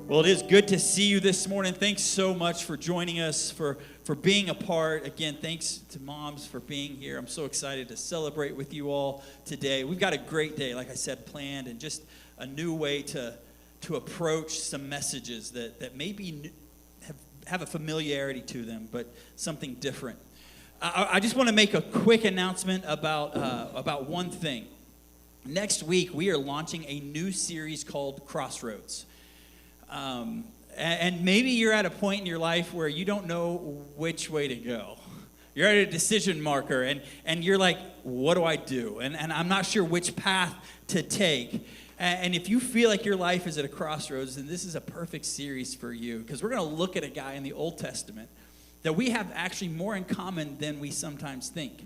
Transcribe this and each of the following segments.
Well, it is good to see you this morning. Thanks so much for joining us, for being a part. Again, thanks to moms for being here. I'm so excited to celebrate with you all today. We've got a great day, like I said, planned, and just a new way to approach some messages that maybe have a familiarity to them, but something different. I just want to make a quick announcement about one thing. Next week, we are launching a new series called Crossroads. And maybe you're at a point in your life where you don't know which way to go. You're at a decision marker, and you're like, what do I do? And I'm not sure which path to take. And if you feel like your life is at a crossroads, then this is a perfect series for you, because we're going to look at a guy in the Old Testament that we have actually more in common than we sometimes think.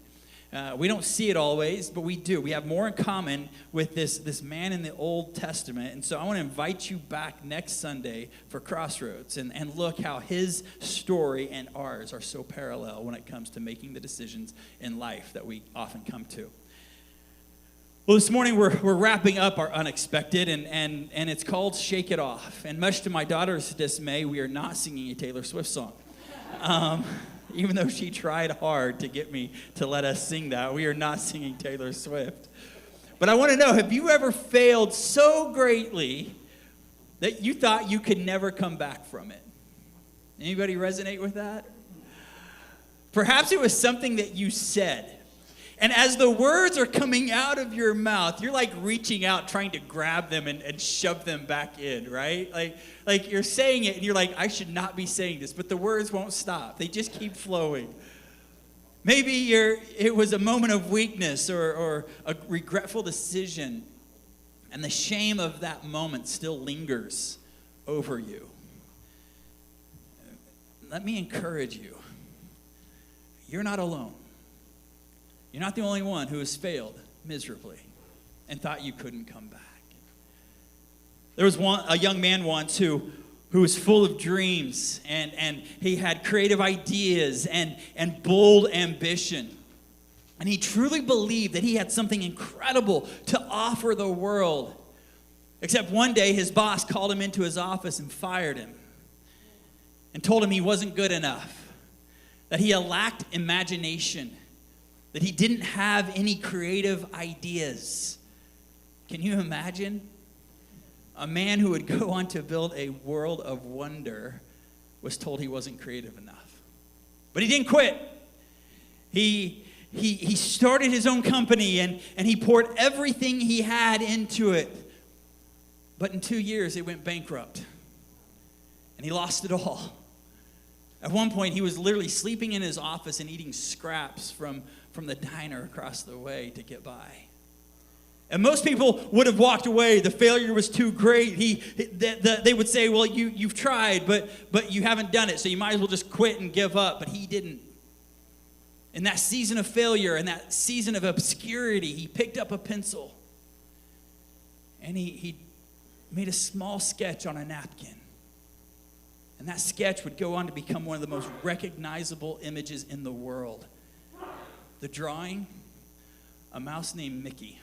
We don't see it always, but we do. We have more in common with this man in the Old Testament. And so I want to invite you back next Sunday for Crossroads and look how his story and ours are so parallel when it comes to making the decisions in life that we often come to. Well, this morning we're wrapping up our Unexpected, and it's called Shake It Off. And much to my daughter's dismay, we are not singing a Taylor Swift song. Even though she tried hard to get me to let us sing that, we are not singing Taylor Swift. But I want to know, have you ever failed so greatly that you thought you could never come back from it? Anybody resonate with that? Perhaps it was something that you said. And as the words are coming out of your mouth, you're like reaching out, trying to grab them and shove them back in, right? Like you're saying it and you're like, I should not be saying this, but the words won't stop. They just keep flowing. Maybe it was a moment of weakness or a regretful decision, and the shame of that moment still lingers over you. Let me encourage you. You're not alone. You're not the only one who has failed miserably and thought you couldn't come back. There was a young man once who was full of dreams, and he had creative ideas and bold ambition. And he truly believed that he had something incredible to offer the world. Except one day his boss called him into his office and fired him and told him he wasn't good enough, that he lacked imagination, that he didn't have any creative ideas. Can you imagine? A man who would go on to build a world of wonder was told he wasn't creative enough. But he didn't quit. He started his own company and he poured everything he had into it. But in 2 years, it went bankrupt. And he lost it all. At one point, he was literally sleeping in his office and eating scraps from the diner across the way to get by. And most people would have walked away. The failure was too great. They would say, well, you've tried, but you haven't done it, so you might as well just quit and give up. But he didn't. In that season of failure, in that season of obscurity, he picked up a pencil and he made a small sketch on a napkin. And that sketch would go on to become one of the most recognizable images in the world. The drawing, a mouse named Mickey.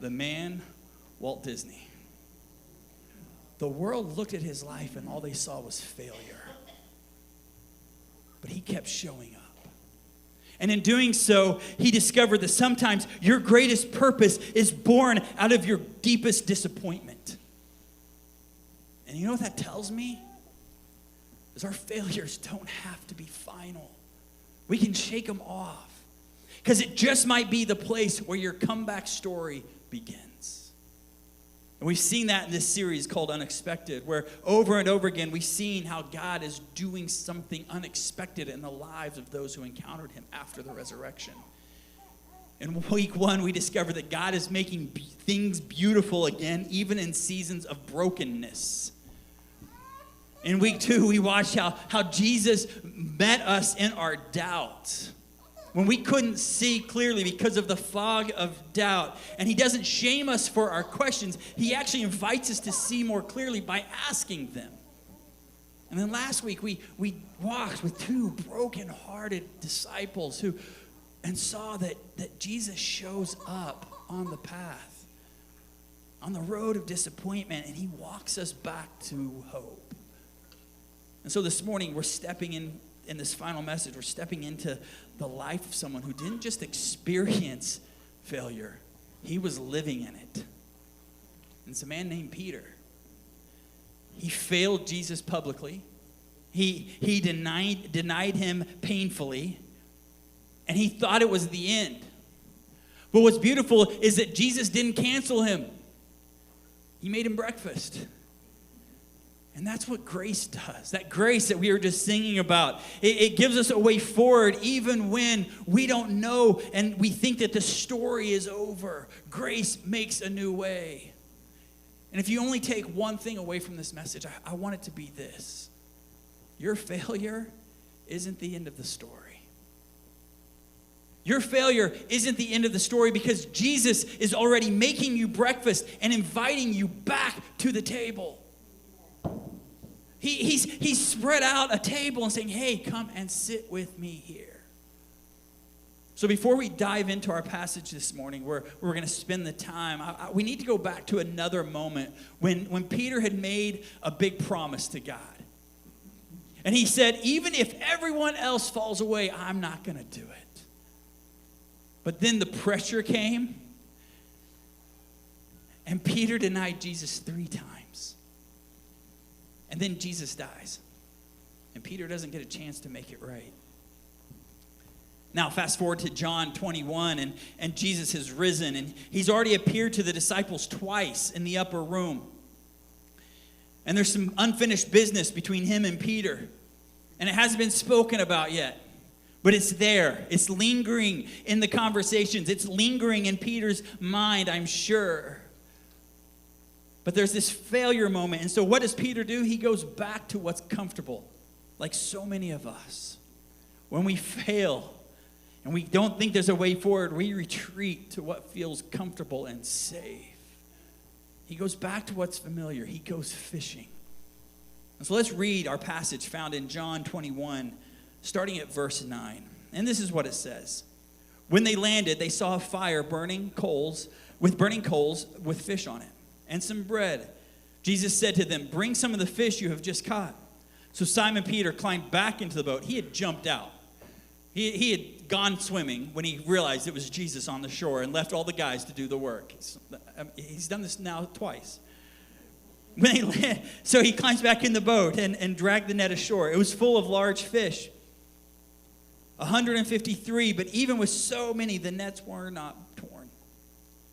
The man, Walt Disney. The world looked at his life and all they saw was failure. But he kept showing up. And in doing so, he discovered that sometimes your greatest purpose is born out of your deepest disappointment. And you know what that tells me? Is our failures don't have to be final. We can shake them off. Because it just might be the place where your comeback story begins. And we've seen that in this series called Unexpected, where over and over again we've seen how God is doing something unexpected in the lives of those who encountered him after the resurrection. In week 1, we discovered that God is making things beautiful again, even in seasons of brokenness. In week 2, we watched how Jesus met us in our doubt. When we couldn't see clearly because of the fog of doubt. And he doesn't shame us for our questions. He actually invites us to see more clearly by asking them. And then last week, we walked with 2 broken-hearted disciples and saw that Jesus shows up on the path. on the road of disappointment, and he walks us back to hope. And so this morning, we're stepping in this final message, we're stepping into the life of someone who didn't just experience failure, he was living in it. And it's a man named Peter. He failed Jesus publicly. He denied him painfully, and he thought it was the end. But what's beautiful is that Jesus didn't cancel him. He made him breakfast. And that's what grace does. That grace that we were just singing about. It gives us a way forward even when we don't know and we think that the story is over. Grace makes a new way. And if you only take one thing away from this message, I want it to be this. Your failure isn't the end of the story. Your failure isn't the end of the story because Jesus is already making you breakfast and inviting you back to the table. He's spread out a table and saying, hey, come and sit with me here. So before we dive into our passage this morning, we're going to spend the time. We need to go back to another moment when Peter had made a big promise to God. And he said, even if everyone else falls away, I'm not going to do it. But then the pressure came, and Peter denied Jesus 3 times. And then Jesus dies, and Peter doesn't get a chance to make it right. Now, fast forward to John 21, and Jesus has risen, and he's already appeared to the disciples twice in the upper room. And there's some unfinished business between him and Peter, and it hasn't been spoken about yet. But it's there. It's lingering in the conversations. It's lingering in Peter's mind, I'm sure. But there's this failure moment. And so what does Peter do? He goes back to what's comfortable, like so many of us. When we fail and we don't think there's a way forward, we retreat to what feels comfortable and safe. He goes back to what's familiar. He goes fishing. And so let's read our passage found in John 21, starting at verse 9. And this is what it says. When they landed, they saw a fire burning coals with fish on it and some bread. Jesus said to them, bring some of the fish you have just caught. So Simon Peter climbed back into the boat. He had jumped out. He had gone swimming when he realized it was Jesus on the shore and left all the guys to do the work. He's done this now twice. So he climbs back in the boat and dragged the net ashore. It was full of large fish. 153, but even with so many, the nets were not torn.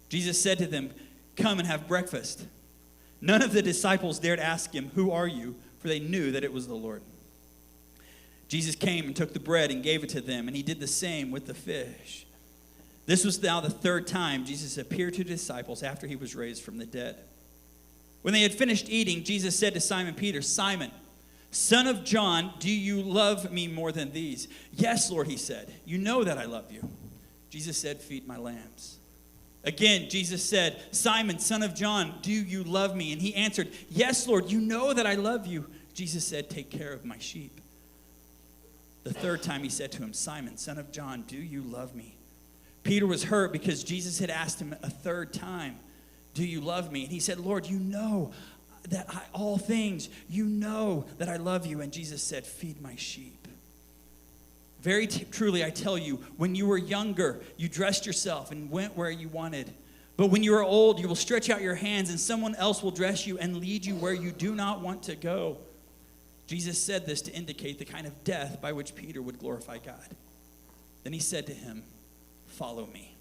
Jesus said to them, come and have breakfast. None of the disciples dared ask him, who are you? For they knew that it was the Lord. Jesus came and took the bread and gave it to them, and he did the same with the fish. This was now the 3rd time Jesus appeared to the disciples after he was raised from the dead. When they had finished eating, Jesus said to Simon Peter, Simon, son of John, do you love me more than these? Yes, Lord, he said. You know that I love you. Jesus said, feed my lambs. Again, Jesus said, Simon, son of John, do you love me? And he answered, yes, Lord, you know that I love you. Jesus said, take care of my sheep. The 3rd time he said to him, Simon, son of John, do you love me? Peter was hurt because Jesus had asked him a 3rd time, do you love me? And he said, Lord, you know that all things, you know that I love you. And Jesus said, feed my sheep. Very truly, I tell you, when you were younger, you dressed yourself and went where you wanted. But when you are old, you will stretch out your hands and someone else will dress you and lead you where you do not want to go. Jesus said this to indicate the kind of death by which Peter would glorify God. Then he said to him, follow me.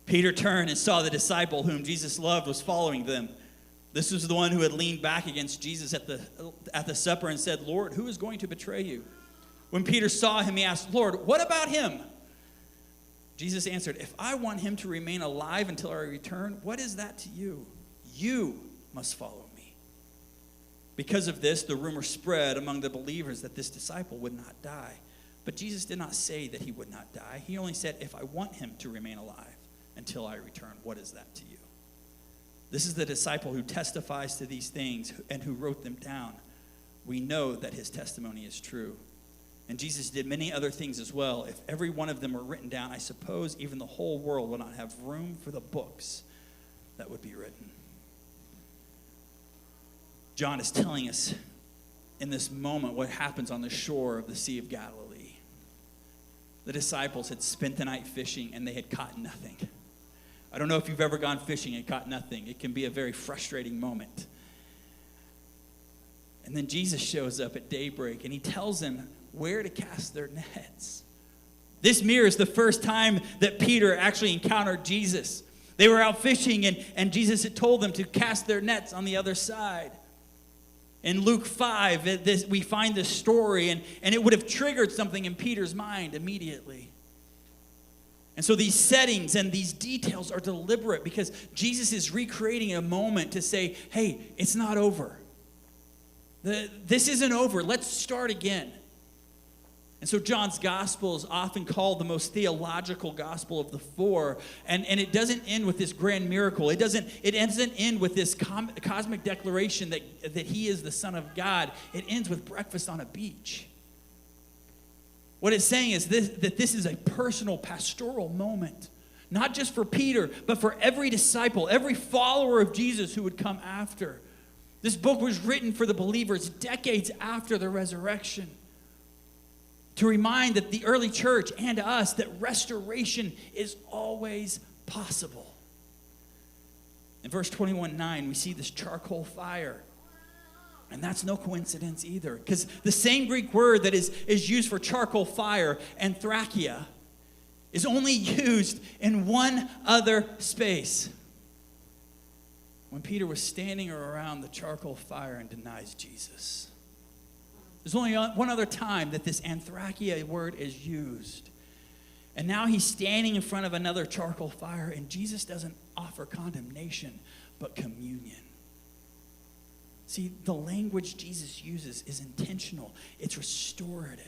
Peter turned and saw the disciple whom Jesus loved was following them. This was the one who had leaned back against Jesus at the supper and said, Lord, who is going to betray you? When Peter saw him, he asked, Lord, what about him? Jesus answered, if I want him to remain alive until I return, what is that to you? You must follow me. Because of this, the rumor spread among the believers that this disciple would not die. But Jesus did not say that he would not die. He only said, if I want him to remain alive until I return, what is that to you? This is the disciple who testifies to these things and who wrote them down. We know that his testimony is true. And Jesus did many other things as well. If every one of them were written down, I suppose even the whole world will not have room for the books that would be written. John is telling us in this moment what happens on the shore of the Sea of Galilee. The disciples had spent the night fishing and they had caught nothing. I don't know if you've ever gone fishing and caught nothing. It can be a very frustrating moment. And then Jesus shows up at daybreak and he tells them where to cast their nets. This mirrors the first time that Peter actually encountered Jesus. They were out fishing and Jesus had told them to cast their nets on the other side. In Luke 5, we find this story, and it would have triggered something in Peter's mind immediately. And so these settings and these details are deliberate because Jesus is recreating a moment to say, hey, it's not over. This isn't over. Let's start again. And so John's gospel is often called the most theological gospel of the four. And it doesn't end with this grand miracle. It doesn't end with this cosmic declaration that he is the Son of God. It ends with breakfast on a beach. What it's saying is that this is a personal pastoral moment. Not just for Peter, but for every disciple, every follower of Jesus who would come after. This book was written for the believers decades after the resurrection, to remind that the early church and us that restoration is always possible. In verse 21:9, we see this charcoal fire. And that's no coincidence either, because the same Greek word that is used for charcoal fire, anthrakia, is only used in one other space. When Peter was standing around the charcoal fire and denies Jesus. There's only one other time that this anthrakia word is used. And now he's standing in front of another charcoal fire, and Jesus doesn't offer condemnation, but communion. See, the language Jesus uses is intentional. It's restorative.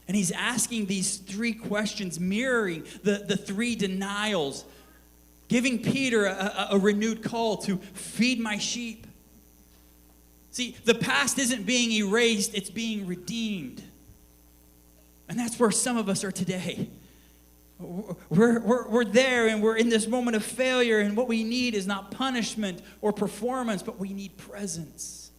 And he's asking these three questions, mirroring the three denials, giving Peter a renewed call to feed my sheep. See, the past isn't being erased, it's being redeemed. And that's where some of us are today. We're there and we're in this moment of failure, and what we need is not punishment or performance, but we need presence.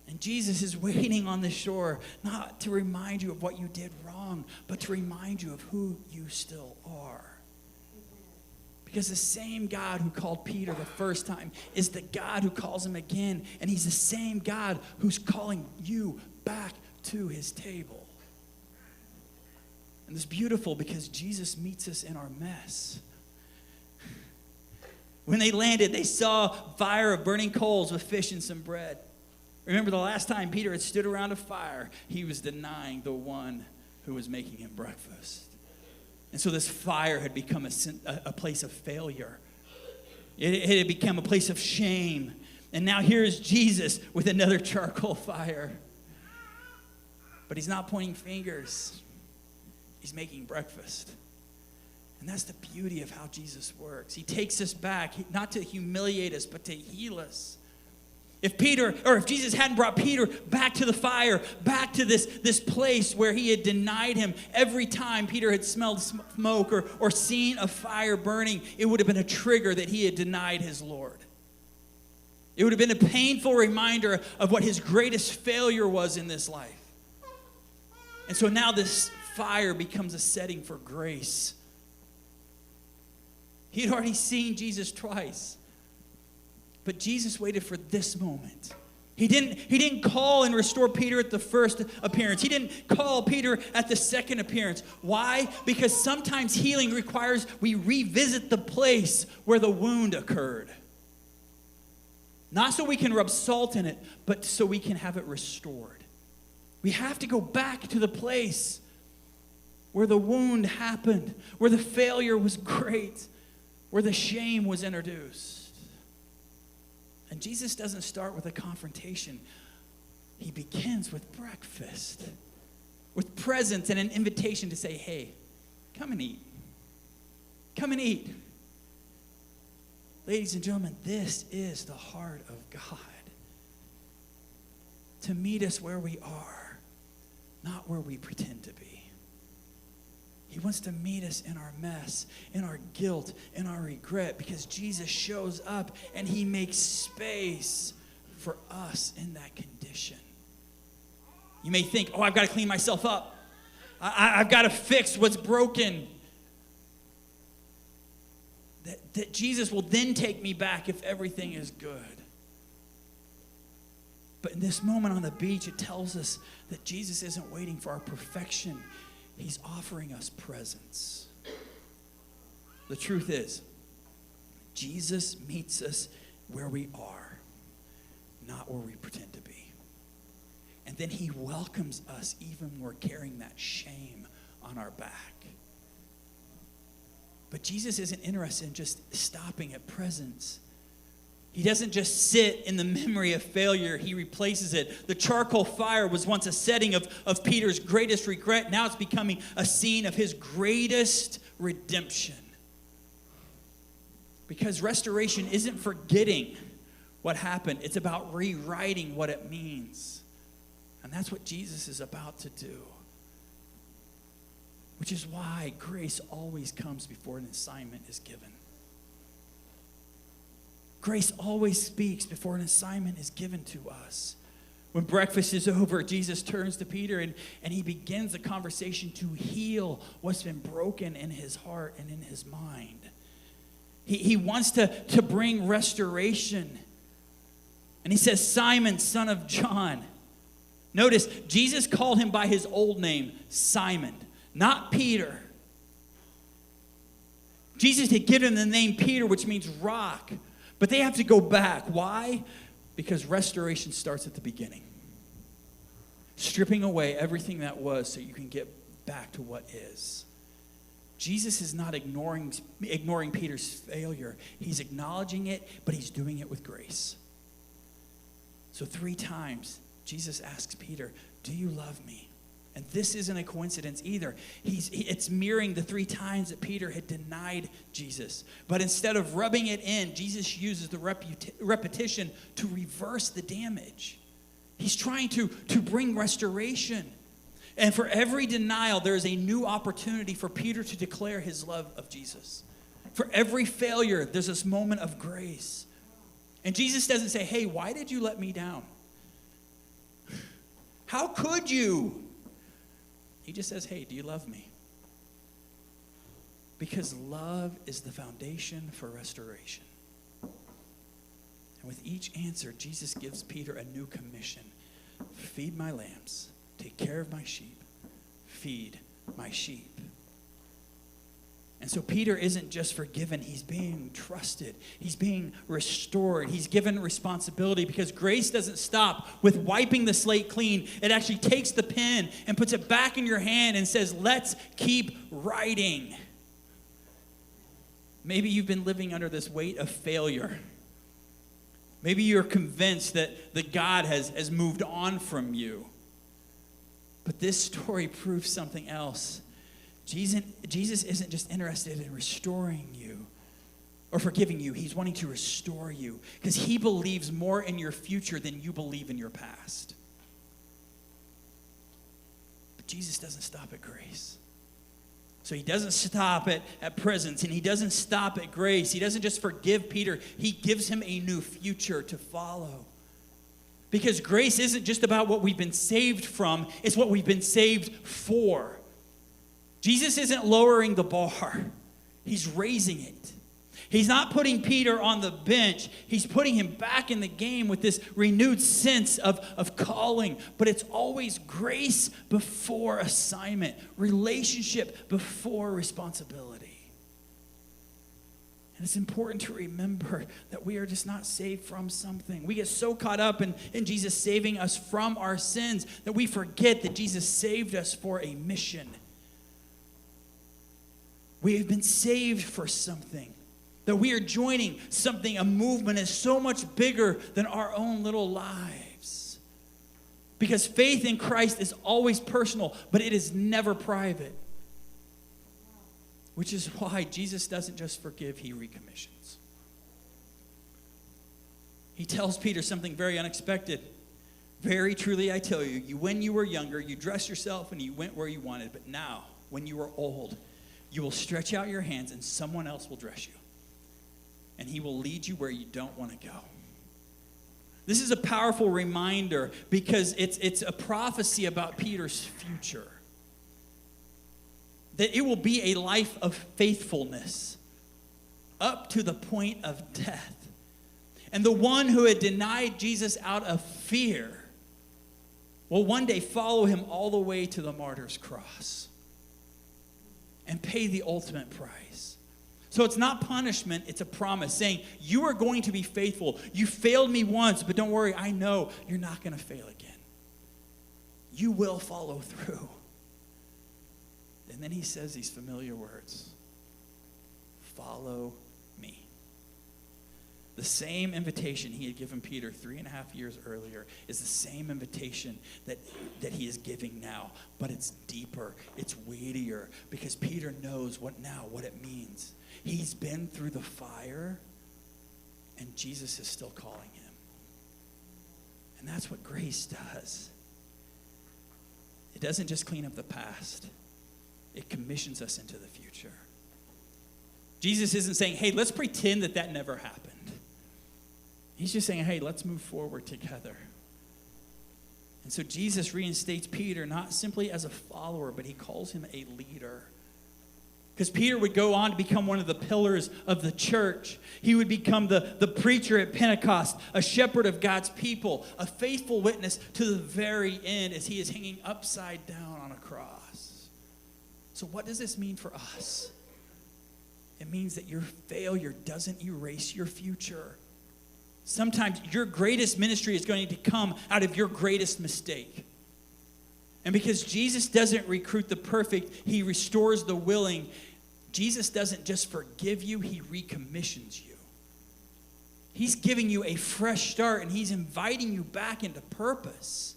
And Jesus is waiting on the shore, not to remind you of what you did wrong, but to remind you of who you still are. Because the same God who called Peter the first time is the God who calls him again. And he's the same God who's calling you back to his table. And it's beautiful because Jesus meets us in our mess. When they landed, they saw fire of burning coals with fish and some bread. Remember the last time Peter had stood around a fire, he was denying the one who was making him breakfast. And so this fire had become a place of failure. It had become a place of shame. And now here's Jesus with another charcoal fire. But he's not pointing fingers. He's making breakfast. And that's the beauty of how Jesus works. He takes us back, not to humiliate us, but to heal us. If Jesus hadn't brought Peter back to the fire, back to this place where he had denied him every time Peter had smelled smoke or seen a fire burning, it would have been a trigger that he had denied his Lord. It would have been a painful reminder of what his greatest failure was in this life. And so now this fire becomes a setting for grace. He had already seen Jesus twice. But Jesus waited for this moment. He didn't call and restore Peter at the first appearance. He didn't call Peter at the second appearance. Why? Because sometimes healing requires we revisit the place where the wound occurred. Not so we can rub salt in it, but so we can have it restored. We have to go back to the place where the wound happened, where the failure was great, where the shame was introduced. And Jesus doesn't start with a confrontation. He begins with breakfast, with presence and an invitation to say, hey, come and eat. Come and eat. Ladies and gentlemen, this is the heart of God. To meet us where we are, not where we pretend to be. He wants to meet us in our mess, in our guilt, in our regret, because Jesus shows up and he makes space for us in that condition. You may think, oh, I've got to clean myself up. I've got to fix what's broken. That Jesus will then take me back if everything is good. But in this moment on the beach, it tells us that Jesus isn't waiting for our perfection. He's offering us presence. The truth is, Jesus meets us where we are, not where we pretend to be. And then he welcomes us even when we're carrying that shame on our back. But Jesus isn't interested in just stopping at presence. He doesn't just sit in the memory of failure. He replaces it. The charcoal fire was once a setting of Peter's greatest regret. Now it's becoming a scene of his greatest redemption. Because restoration isn't forgetting what happened. It's about rewriting what it means. And that's what Jesus is about to do. Which is why grace always comes before an assignment is given. Grace always speaks before an assignment is given to us. When breakfast is over, Jesus turns to Peter and he begins a conversation to heal what's been broken in his heart and in his mind. He wants to bring restoration. And he says, Simon, son of John. Notice, Jesus called him by his old name, Simon, not Peter. Jesus had given him the name Peter, which means rock. But they have to go back. Why? Because restoration starts at the beginning. Stripping away everything that was so you can get back to what is. Jesus is not ignoring Peter's failure. He's acknowledging it, but he's doing it with grace. So 3 times, Jesus asks Peter, do you love me? And this isn't a coincidence either. It's mirroring the 3 times that Peter had denied Jesus. But instead of rubbing it in, Jesus uses the repetition to reverse the damage. He's trying to bring restoration. And for every denial, there is a new opportunity for Peter to declare his love of Jesus. For every failure, there's this moment of grace. And Jesus doesn't say, hey, why did you let me down? How could you? He just says, hey, do you love me? Because love is the foundation for restoration. And with each answer, Jesus gives Peter a new commission. Feed my lambs. Take care of my sheep. Feed my sheep. And so Peter isn't just forgiven. He's being trusted. He's being restored. He's given responsibility because grace doesn't stop with wiping the slate clean. It actually takes the pen and puts it back in your hand and says, let's keep writing. Maybe you've been living under this weight of failure. Maybe you're convinced that God has moved on from you. But this story proves something else. Jesus isn't just interested in restoring you or forgiving you. He's wanting to restore you because he believes more in your future than you believe in your past. But Jesus doesn't stop at grace. So he doesn't stop at presence, and he doesn't stop at grace. He doesn't just forgive Peter. He gives him a new future to follow. Because grace isn't just about what we've been saved from. It's what we've been saved for. Jesus isn't lowering the bar. He's raising it. He's not putting Peter on the bench. He's putting him back in the game with this renewed sense of calling. But it's always grace before assignment, relationship before responsibility. And it's important to remember that we are just not saved from something. We get so caught up in Jesus saving us from our sins that we forget that Jesus saved us for a mission. We have been saved for something. That we are joining something, a movement is so much bigger than our own little lives. Because faith in Christ is always personal, but it is never private. Which is why Jesus doesn't just forgive, he recommissions. He tells Peter something very unexpected. Very truly I tell you, when you were younger, you dressed yourself and you went where you wanted, but now when you are old, you will stretch out your hands and someone else will dress you. And he will lead you where you don't want to go. This is a powerful reminder because it's a prophecy about Peter's future. That it will be a life of faithfulness up to the point of death. And the one who had denied Jesus out of fear will one day follow him all the way to the martyr's cross and pay the ultimate price. So it's not punishment, it's a promise saying, you are going to be faithful. You failed me once, but don't worry, I know you're not going to fail again. You will follow through. And then he says these familiar words, follow me. The same invitation he had given Peter 3.5 years earlier is the same invitation that he is giving now. But it's deeper, it's weightier, because Peter knows what it means. He's been through the fire, and Jesus is still calling him. And that's what grace does. It doesn't just clean up the past. It commissions us into the future. Jesus isn't saying, hey, let's pretend that never happened. He's just saying, hey, let's move forward together. And so Jesus reinstates Peter not simply as a follower, but he calls him a leader. Because Peter would go on to become one of the pillars of the church. He would become the preacher at Pentecost, a shepherd of God's people, a faithful witness to the very end as he is hanging upside down on a cross. So what does this mean for us? It means that your failure doesn't erase your future. Sometimes your greatest ministry is going to come out of your greatest mistake. And because Jesus doesn't recruit the perfect, he restores the willing. Jesus doesn't just forgive you, he recommissions you. He's giving you a fresh start, and he's inviting you back into purpose.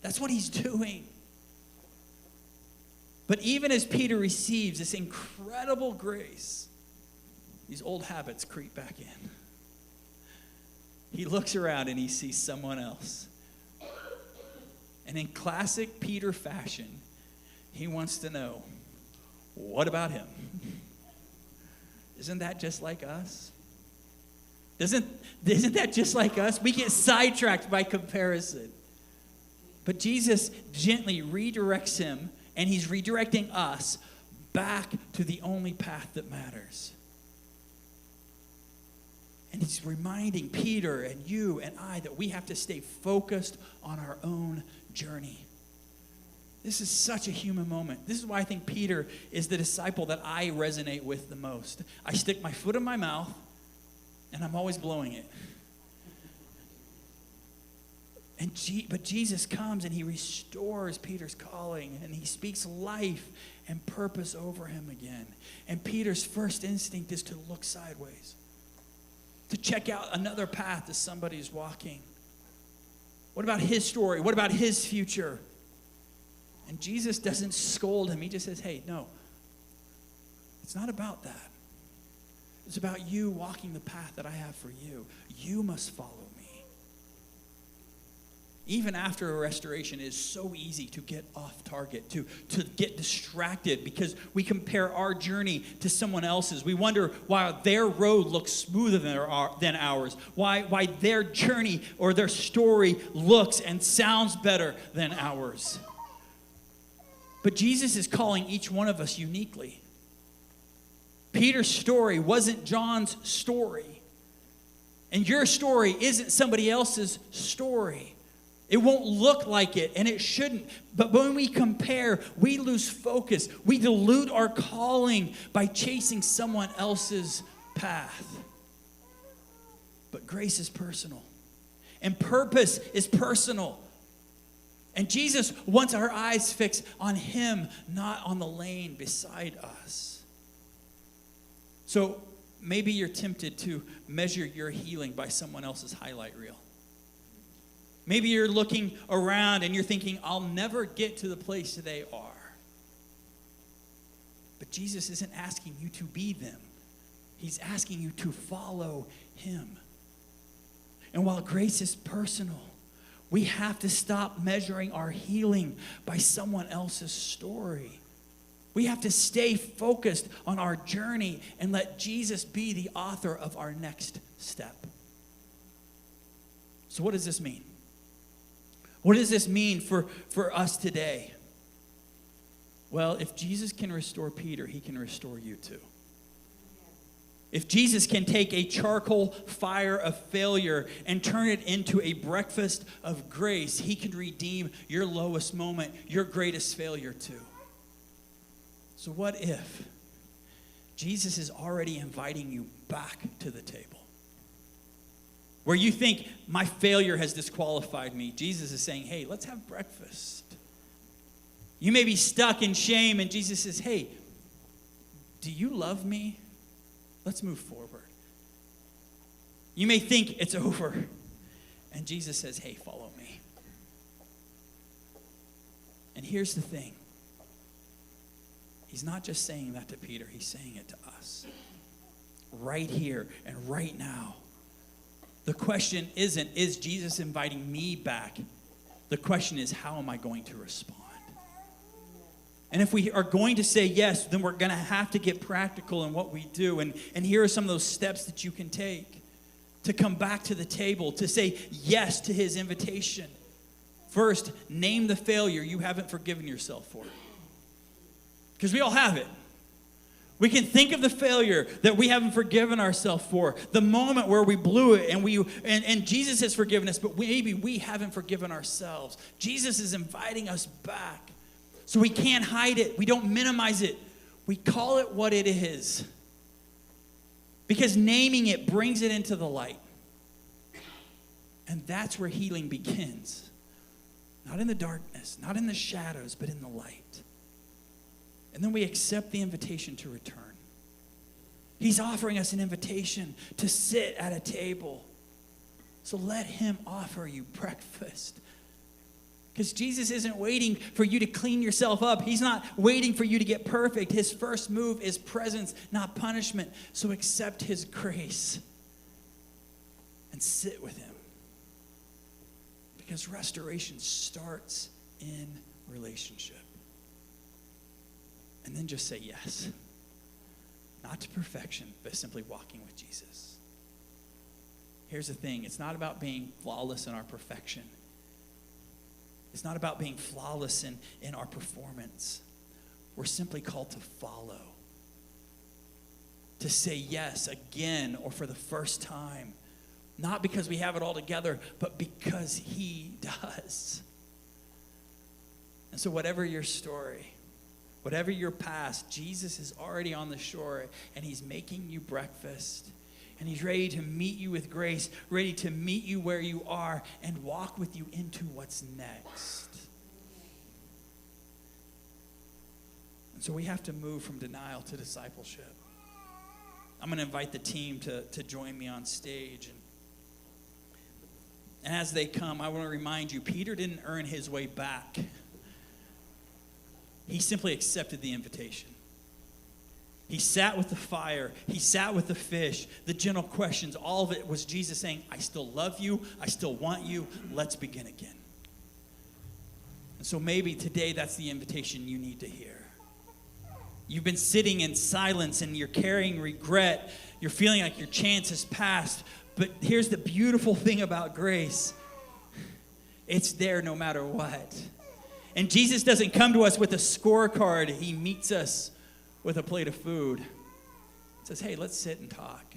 That's what he's doing. But even as Peter receives this incredible grace, these old habits creep back in. He looks around and he sees someone else. And in classic Peter fashion, he wants to know, what about him? Isn't that just like us? Isn't that just like us? We get sidetracked by comparison. But Jesus gently redirects him, and he's redirecting us back to the only path that matters. And he's reminding Peter and you and I that we have to stay focused on our own journey. This is such a human moment. This is why I think Peter is the disciple that I resonate with the most. I stick my foot in my mouth, and I'm always blowing it. But Jesus comes and he restores Peter's calling, and he speaks life and purpose over him again. And Peter's first instinct is to look sideways, to check out another path as somebody's walking. What about his story? What about his future? And Jesus doesn't scold him. He just says, hey, no, it's not about that. It's about you walking the path that I have for you. You must follow me. Even after a restoration, it is so easy to get off target, to get distracted because we compare our journey to someone else's. We wonder why their road looks smoother than ours, why their journey or their story looks and sounds better than ours. But Jesus is calling each one of us uniquely. Peter's story wasn't John's story. And your story isn't somebody else's story. It won't look like it, and it shouldn't. But when we compare, we lose focus. We dilute our calling by chasing someone else's path. But grace is personal, and purpose is personal. And Jesus wants our eyes fixed on him, not on the lane beside us. So maybe you're tempted to measure your healing by someone else's highlight reel. Maybe you're looking around and you're thinking, I'll never get to the place they are. But Jesus isn't asking you to be them. He's asking you to follow him. And while grace is personal, we have to stop measuring our healing by someone else's story. We have to stay focused on our journey and let Jesus be the author of our next step. So what does this mean? What does this mean for us today? Well, if Jesus can restore Peter, he can restore you too. If Jesus can take a charcoal fire of failure and turn it into a breakfast of grace, he can redeem your lowest moment, your greatest failure too. So what if Jesus is already inviting you back to the table? Where you think, my failure has disqualified me, Jesus is saying, hey, let's have breakfast. You may be stuck in shame, and Jesus says, hey, do you love me? Let's move forward. You may think it's over, and Jesus says, hey, follow me. And here's the thing. He's not just saying that to Peter, he's saying it to us. Right here and right now. The question isn't, is Jesus inviting me back? The question is, how am I going to respond? And if we are going to say yes, then we're going to have to get practical in what we do. And here are some of those steps that you can take to come back to the table, to say yes to his invitation. First, name the failure you haven't forgiven yourself for. Because we all have it. We can think of the failure that we haven't forgiven ourselves for, the moment where we blew it and Jesus has forgiven us, but maybe we haven't forgiven ourselves. Jesus is inviting us back. So we can't hide it. We don't minimize it. We call it what it is. Because naming it brings it into the light. And that's where healing begins. Not in the darkness, not in the shadows, but in the light. And then we accept the invitation to return. He's offering us an invitation to sit at a table. So let him offer you breakfast. Because Jesus isn't waiting for you to clean yourself up. He's not waiting for you to get perfect. His first move is presence, not punishment. So accept his grace and sit with him. Because restoration starts in relationship. And then just say yes. Not to perfection, but simply walking with Jesus. Here's the thing. It's not about being flawless in our perfection. It's not about being flawless in our performance. We're simply called to follow. To say yes again or for the first time. Not because we have it all together, but because he does. And so whatever your story, whatever your past, Jesus is already on the shore and he's making you breakfast. And he's ready to meet you with grace, ready to meet you where you are and walk with you into what's next. And so we have to move from denial to discipleship. I'm going to invite the team to join me on stage. And as they come, I want to remind you, Peter didn't earn his way back. He simply accepted the invitation. He sat with the fire. He sat with the fish, the gentle questions. All of it was Jesus saying, I still love you. I still want you. Let's begin again. And so maybe today that's the invitation you need to hear. You've been sitting in silence and you're carrying regret. You're feeling like your chance has passed. But here's the beautiful thing about grace. It's there no matter what. And Jesus doesn't come to us with a scorecard. He meets us with a plate of food. He says, hey, let's sit and talk.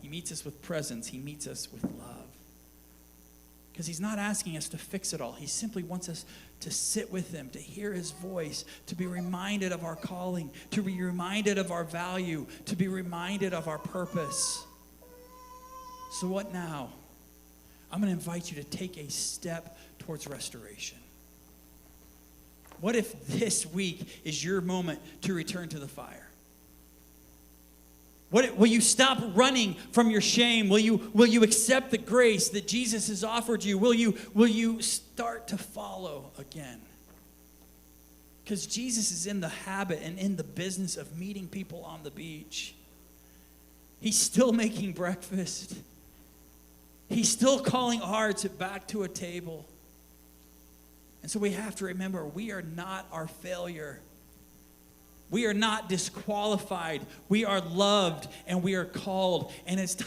He meets us with presence. He meets us with love. Because he's not asking us to fix it all. He simply wants us to sit with him, to hear his voice, to be reminded of our calling, to be reminded of our value, to be reminded of our purpose. So what now? I'm going to invite you to take a step towards restoration. What if this week is your moment to return to the fire? Will you stop running from your shame? Will you accept the grace that Jesus has offered you? Will you start to follow again? Because Jesus is in the habit and in the business of meeting people on the beach. He's still making breakfast. He's still calling hearts back to a table. And so we have to remember, we are not our failure. We are not disqualified. We are loved and we are called. And it's time